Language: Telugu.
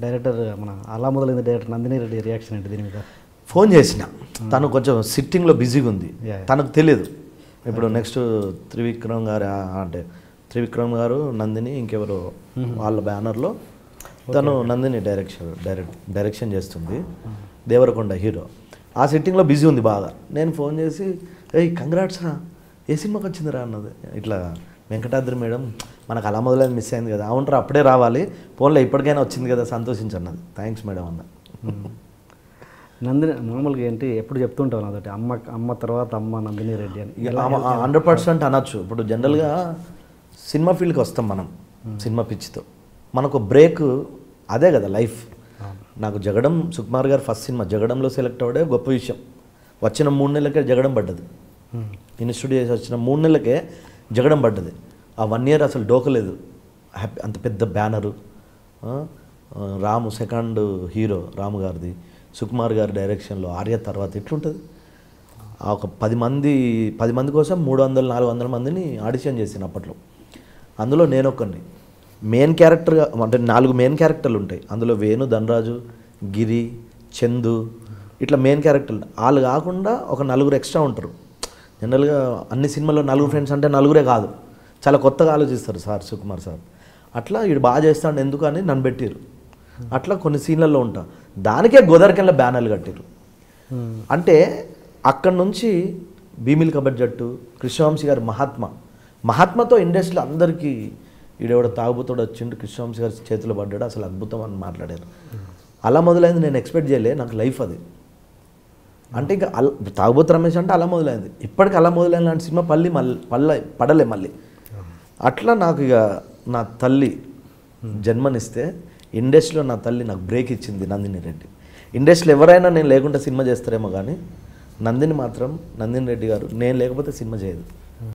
డైరెక్టర్ మన అలా మొదలైంది డైరెక్టర్ నందిని రెడ్డి రియాక్షన్ ఏంటి దీని మీద? ఫోన్ చేసిన, తను కొంచెం సిట్టింగ్లో బిజీగా ఉంది, తనకు తెలియదు. ఇప్పుడు నెక్స్ట్ త్రివిక్రమ్ గారు అంటే త్రివిక్రమ్ గారు నందిని ఇంకెవరో వాళ్ళ బ్యానర్లో తను నందిని డైరెక్షన్ చేస్తుంది, దేవరకొండ హీరో. ఆ సిట్టింగ్లో బిజీ ఉంది బాగా. నేను ఫోన్ చేసి ఏయ్ కంగ్రాట్స్ రా, ఏ సినిమాకి వచ్చిందిరా అన్నది. ఇట్లా వెంకటాద్రి మేడం మనకు అలా మొదలైంది మిస్ అయింది కదా. అవునరా అప్పుడే రావాలి, ఫోన్లో ఇప్పటికైనా వచ్చింది కదా సంతోషించన్నది. థ్యాంక్స్ మేడం అన్న. నందిని మామూలుగా ఏంటి ఎప్పుడు చెప్తుంటావు నాతోటి అమ్మ తర్వాత అమ్మ నందిని రెడ్డి అని. 100% అనొచ్చు. ఇప్పుడు జనరల్గా సినిమా ఫీల్డ్కి వస్తాం మనం, సినిమా పిచ్చితో మనకు బ్రేక్ అదే కదా లైఫ్. నాకు జగడం సుకుమార్ గారు ఫస్ట్ సినిమా జగడంలో సెలెక్ట్ అవ్వడే గొప్ప విషయం. వచ్చిన 3 నెలలకే జగడం పడ్డది, ఇన్స్టిట్యూట్ చేసి వచ్చిన 3 నెలలకే జగడం పడ్డది. ఆ 1 ఇయర్ అసలు డోకలేదు. హ్యాపీ, అంత పెద్ద బ్యానరు. రాము సెకండ్ హీరో రాము గారిది, సుకుమార్ గారి డైరెక్షన్లో ఆర్య తర్వాత ఎట్లుంటుంది. ఒక 10 మంది కోసం 300-400 మందిని ఆడిషన్ చేశాను అప్పట్లో. అందులో నేను ఒక్కడిని మెయిన్ క్యారెక్టర్గా, అంటే 4 మెయిన్ క్యారెక్టర్లు ఉంటాయి అందులో. వేణు, ధనరాజు, గిరి, చందు, ఇట్లా మెయిన్ క్యారెక్టర్లు. వాళ్ళు కాకుండా ఒక 4 ఎక్స్ట్రా ఉంటారు. జనరల్గా అన్ని సినిమాల్లో 4 ఫ్రెండ్స్ అంటే 4 కాదు, చాలా కొత్తగా ఆలోచిస్తారు సార్ సుకుమార్ సార్. అట్లా వీడు బాగా చేస్తాడు ఎందుకు అని నన్ను పెట్టారు. అట్లా కొన్ని సీన్లలో ఉంటా. దానికే గోదావరికెళ్ళ బ్యానర్లు కట్టారు. అంటే అక్కడి నుంచి భీమిల్ కబడ్డీ జట్టు, కృష్ణవంశీ గారు మహాత్మతో ఇండస్ట్రీలో అందరికీ ఈడెవడ తాగుబోతాడు వచ్చిండు, కృష్ణవంశీ గారి చేతిలో పడ్డాడు, అసలు అద్భుతం అని మాట్లాడారు. అలా మొదలైంది. నేను ఎక్స్పెక్ట్ చేయలే, నాకు లైఫ్ అది. అంటే ఇంకా తాగుబోతు రమేష్ అంటే అలా మొదలైంది. ఇప్పటికి అలా మొదలైన లాంటి సినిమా పడలే మళ్ళీ. అట్లా నాకు ఇక నా తల్లి జన్మనిస్తే ఇండస్ట్రీలో నా తల్లి నాకు బ్రేక్ ఇచ్చింది నందిని రెడ్డి. ఇండస్ట్రీలో ఎవరైనా నేను లేకుండా సినిమా చేస్తారేమో కానీ నందిని రెడ్డి గారు నేను లేకపోతే సినిమా చేయదు.